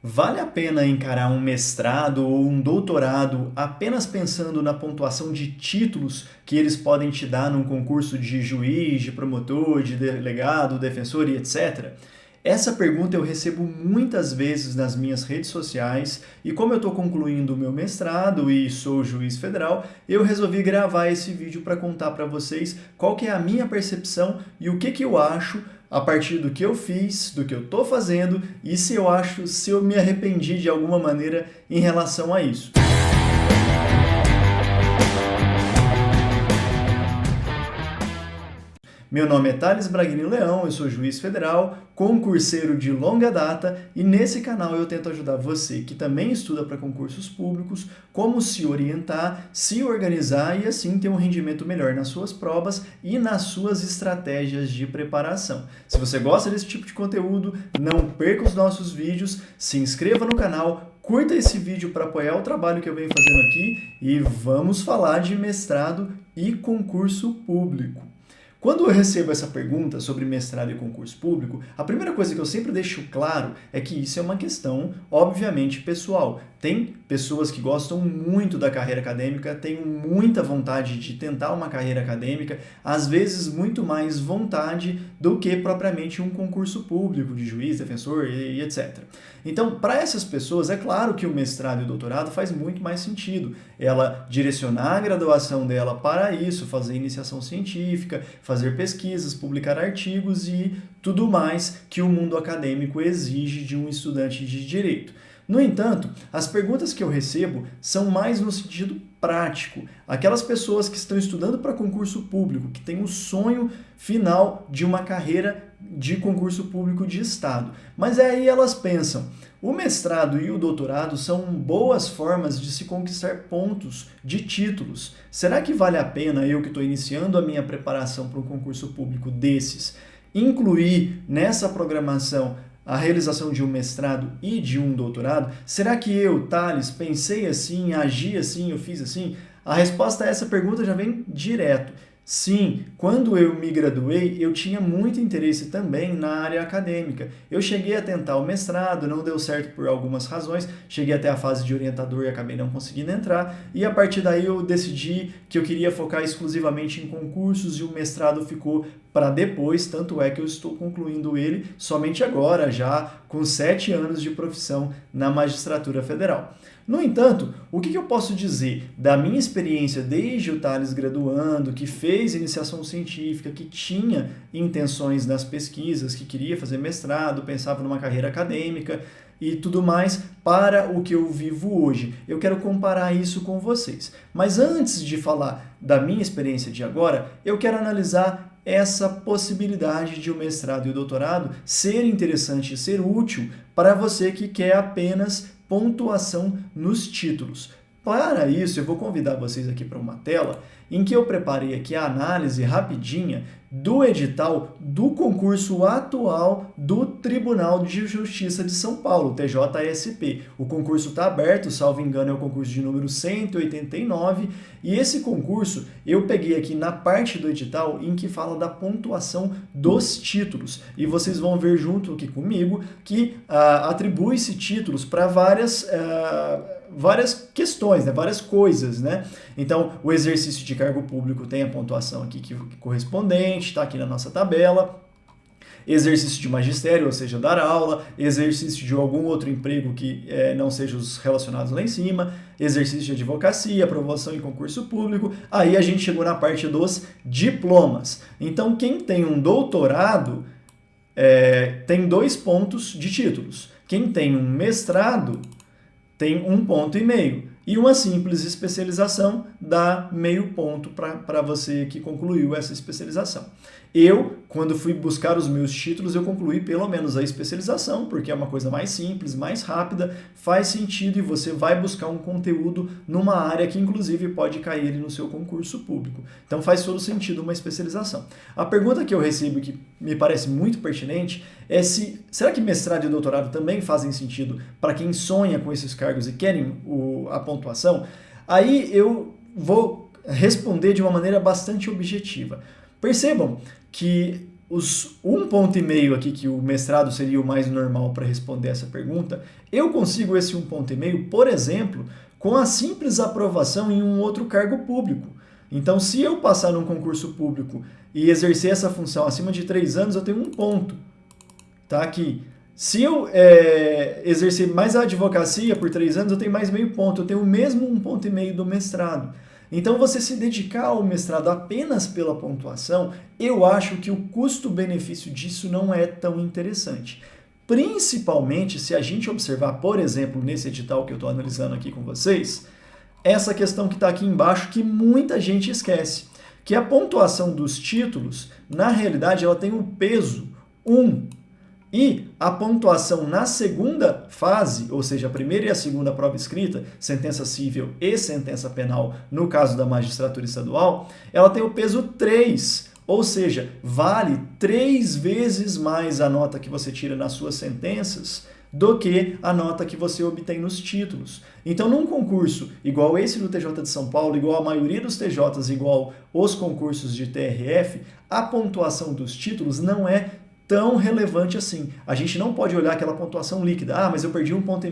Vale a pena encarar um mestrado ou um doutorado apenas pensando na pontuação de títulos que eles podem te dar num concurso de juiz, de promotor, de delegado, defensor e etc? Essa pergunta eu recebo muitas vezes nas minhas redes sociais e como eu estou concluindo o meu mestrado e sou juiz federal, eu resolvi gravar esse vídeo para contar para vocês qual que é a minha percepção e o que eu acho a partir do que eu fiz, do que eu estou fazendo e se eu me arrependi de alguma maneira em relação a isso. Meu nome é Thales Braghini Leão, eu sou juiz federal, concurseiro de longa data e nesse canal eu tento ajudar você que também estuda para concursos públicos, como se orientar, se organizar e assim ter um rendimento melhor nas suas provas e nas suas estratégias de preparação. Se você gosta desse tipo de conteúdo, não perca os nossos vídeos, se inscreva no canal, curta esse vídeo para apoiar o trabalho que eu venho fazendo aqui e vamos falar de mestrado e concurso público. Quando eu recebo essa pergunta sobre mestrado e concurso público, a primeira coisa que eu sempre deixo claro é que isso é uma questão, obviamente, pessoal. Tem pessoas que gostam muito da carreira acadêmica, têm muita vontade de tentar uma carreira acadêmica, às vezes muito mais vontade do que propriamente um concurso público de juiz, defensor e etc. Então, para essas pessoas, é claro que o mestrado e o doutorado faz muito mais sentido. Ela direcionar a graduação dela para isso, fazer iniciação científica, fazer pesquisas, publicar artigos e tudo mais que o mundo acadêmico exige de um estudante de direito. No entanto, as perguntas que eu recebo são mais no sentido prático. Aquelas pessoas que estão estudando para concurso público, que têm o sonho final de uma carreira de concurso público de Estado. Mas aí elas pensam, o mestrado e o doutorado são boas formas de se conquistar pontos de títulos. Será que vale a pena eu que estou iniciando a minha preparação para um concurso público desses, incluir nessa programação a realização de um mestrado e de um doutorado? Será que eu, Thales, pensei assim, agi assim, eu fiz assim? A resposta a essa pergunta já vem direto. Sim, quando eu me graduei, eu tinha muito interesse também na área acadêmica. Eu cheguei a tentar o mestrado, não deu certo por algumas razões, cheguei até a fase de orientador e acabei não conseguindo entrar, e a partir daí eu decidi que eu queria focar exclusivamente em concursos e o mestrado ficou para depois, tanto é que eu estou concluindo ele somente agora, já com 7 anos de profissão na magistratura federal. No entanto, o que eu posso dizer da minha experiência desde o Thales graduando, que fez iniciação científica, que tinha intenções nas pesquisas, que queria fazer mestrado, pensava numa carreira acadêmica e tudo mais, para o que eu vivo hoje? Eu quero comparar isso com vocês. Mas antes de falar da minha experiência de agora, eu quero analisar essa possibilidade de o mestrado e o doutorado ser interessante e ser útil para você que quer apenas pontuação nos títulos. Para isso, eu vou convidar vocês aqui para uma tela em que eu preparei aqui a análise rapidinha do edital do concurso atual do Tribunal de Justiça de São Paulo, TJSP. O concurso está aberto, salvo engano é o concurso de número 189, e esse concurso eu peguei aqui na parte do edital em que fala da pontuação dos títulos. E vocês vão ver junto aqui comigo que atribui-se títulos para várias questões, né? Várias coisas, né? Então, o exercício de cargo público tem a pontuação aqui que correspondente, está aqui na nossa tabela. Exercício de magistério, ou seja, dar aula, exercício de algum outro emprego que não seja os relacionados lá em cima, exercício de advocacia, aprovação em concurso público, aí a gente chegou na parte dos diplomas. Então, quem tem um doutorado tem 2 pontos de títulos. Quem tem um mestrado tem 1,5 ponto. E uma simples especialização dá meio ponto para você que concluiu essa especialização. Eu, quando fui buscar os meus títulos, eu concluí pelo menos a especialização, porque é uma coisa mais simples, mais rápida, faz sentido e você vai buscar um conteúdo numa área que inclusive pode cair no seu concurso público. Então faz todo sentido uma especialização. A pergunta que eu recebo que me parece muito pertinente é será que mestrado e doutorado também fazem sentido para quem sonha com esses cargos e querem a pontuação? Aí eu vou responder de uma maneira bastante objetiva. Percebam que os 1,5 ponto aqui, que o mestrado seria o mais normal para responder essa pergunta, eu consigo esse 1,5 ponto, por exemplo, com a simples aprovação em um outro cargo público. Então, se eu passar num concurso público e exercer essa função acima de 3 anos, eu tenho 1 ponto. Tá aqui. Se eu exercer mais a advocacia por 3 anos, eu tenho mais meio ponto. Eu tenho o mesmo 1,5 ponto do mestrado. Então, você se dedicar ao mestrado apenas pela pontuação, eu acho que o custo-benefício disso não é tão interessante. Principalmente se a gente observar, por exemplo, nesse edital que eu estou analisando aqui com vocês, essa questão que está aqui embaixo que muita gente esquece, que a pontuação dos títulos, na realidade, ela tem um peso 1. E a pontuação na segunda fase, ou seja, a primeira e a segunda prova escrita, sentença civil e sentença penal, no caso da magistratura estadual, ela tem o peso 3, ou seja, vale 3 vezes mais a nota que você tira nas suas sentenças do que a nota que você obtém nos títulos. Então, num concurso igual esse do TJ de São Paulo, igual a maioria dos TJs, igual os concursos de TRF, a pontuação dos títulos não é tão relevante assim. A gente não pode olhar aquela pontuação líquida. Ah, mas eu perdi 1,5 ponto,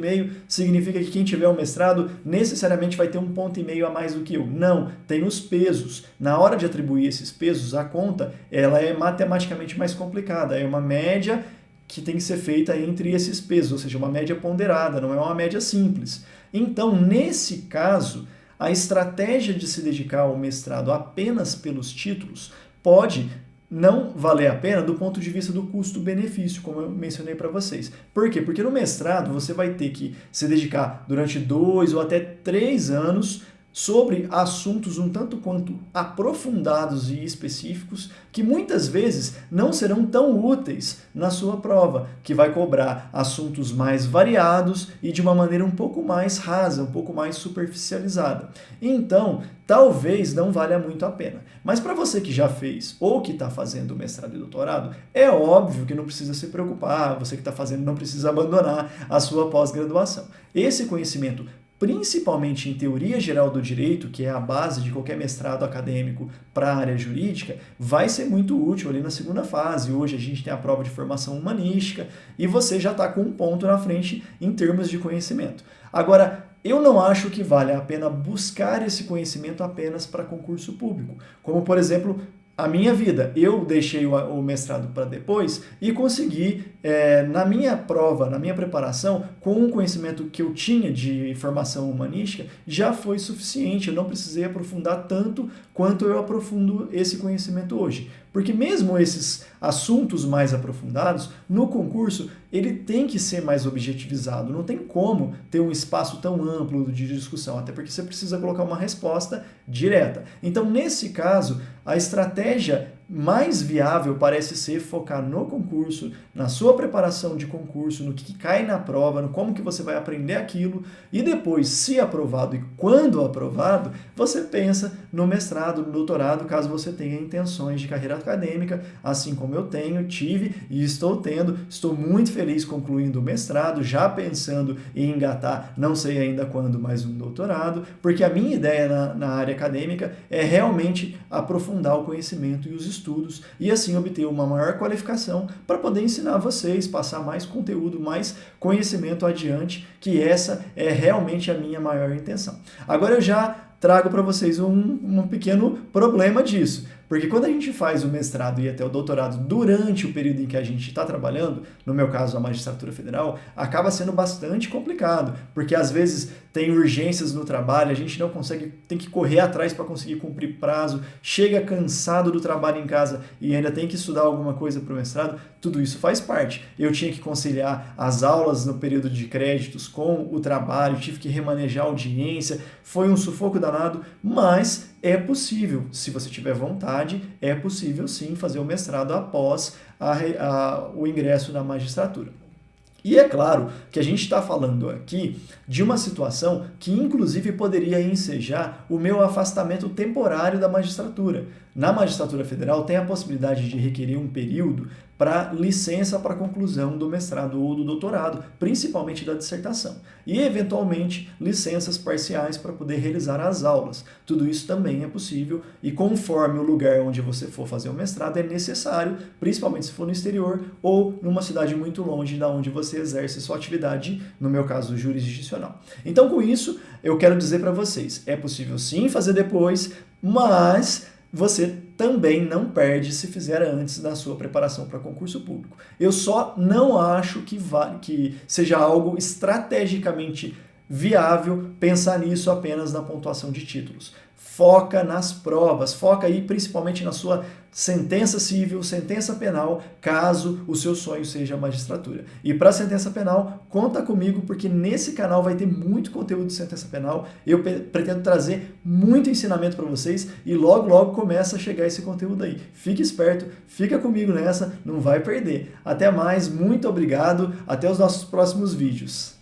significa que quem tiver um mestrado necessariamente vai ter 1,5 ponto a mais do que eu. Não, tem os pesos. Na hora de atribuir esses pesos, a conta ela é matematicamente mais complicada. É uma média que tem que ser feita entre esses pesos, ou seja, uma média ponderada, não é uma média simples. Então, nesse caso, a estratégia de se dedicar ao mestrado apenas pelos títulos pode não valer a pena do ponto de vista do custo-benefício, como eu mencionei para vocês. Por quê? Porque no mestrado você vai ter que se dedicar durante 2 ou até 3 anos sobre assuntos um tanto quanto aprofundados e específicos que muitas vezes não serão tão úteis na sua prova, que vai cobrar assuntos mais variados e de uma maneira um pouco mais rasa, um pouco mais superficializada. Então, talvez não valha muito a pena. Mas para você que já fez ou que está fazendo mestrado e doutorado, é óbvio que não precisa se preocupar, você que está fazendo não precisa abandonar a sua pós-graduação. Esse conhecimento, principalmente em teoria geral do direito, que é a base de qualquer mestrado acadêmico para a área jurídica, vai ser muito útil ali na segunda fase. Hoje a gente tem a prova de formação humanística e você já está com 1 ponto na frente em termos de conhecimento. Agora, eu não acho que vale a pena buscar esse conhecimento apenas para concurso público, como, por exemplo, a minha vida. Eu deixei o mestrado para depois e consegui, na minha prova, na minha preparação, com o conhecimento que eu tinha de formação humanística, já foi suficiente. Eu não precisei aprofundar tanto quanto eu aprofundo esse conhecimento hoje. Porque mesmo esses assuntos mais aprofundados, no concurso, ele tem que ser mais objetivizado. Não tem como ter um espaço tão amplo de discussão, até porque você precisa colocar uma resposta direta. Então, nesse caso, a estratégia mais viável parece ser focar no concurso, na sua preparação de concurso, no que cai na prova, no como que você vai aprender aquilo, e depois, se aprovado e quando aprovado, você pensa no mestrado, no doutorado, caso você tenha intenções de carreira acadêmica, assim como eu tive e estou tendo. Estou muito feliz concluindo o mestrado, já pensando em engatar, não sei ainda quando, mais um doutorado, porque a minha ideia na área acadêmica é realmente aprofundar o conhecimento e os estudos e assim obter uma maior qualificação para poder ensinar vocês, passar mais conteúdo, mais conhecimento adiante, que essa é realmente a minha maior intenção. Agora eu já trago para vocês um pequeno problema disso. Porque quando a gente faz o mestrado e até o doutorado durante o período em que a gente está trabalhando, no meu caso a magistratura federal, acaba sendo bastante complicado, porque às vezes tem urgências no trabalho, a gente não consegue, tem que correr atrás para conseguir cumprir prazo, chega cansado do trabalho em casa e ainda tem que estudar alguma coisa para o mestrado, tudo isso faz parte. Eu tinha que conciliar as aulas no período de créditos com o trabalho, tive que remanejar a audiência, foi um sufoco danado, mas é possível, se você tiver vontade, é possível sim fazer o mestrado após o ingresso na magistratura. E é claro que a gente está falando aqui de uma situação que inclusive poderia ensejar o meu afastamento temporário da magistratura. na magistratura federal tem a possibilidade de requerer um período para licença para conclusão do mestrado ou do doutorado, principalmente da dissertação. E, eventualmente, licenças parciais para poder realizar as aulas. Tudo isso também é possível e conforme o lugar onde você for fazer o mestrado é necessário, principalmente se for no exterior ou numa cidade muito longe da onde você exerce sua atividade, no meu caso, jurisdicional. Então, com isso, eu quero dizer para vocês, é possível sim fazer depois, mas você também não perde se fizer antes da sua preparação para concurso público. Eu só não acho que seja algo estrategicamente viável pensar nisso apenas na pontuação de títulos. Foca nas provas, foca aí principalmente na sua sentença civil, sentença penal, caso o seu sonho seja a magistratura. E para sentença penal, conta comigo, porque nesse canal vai ter muito conteúdo de sentença penal. Eu pretendo trazer muito ensinamento para vocês e logo começa a chegar esse conteúdo aí. Fique esperto, fica comigo nessa, não vai perder. Até mais, muito obrigado, até os nossos próximos vídeos.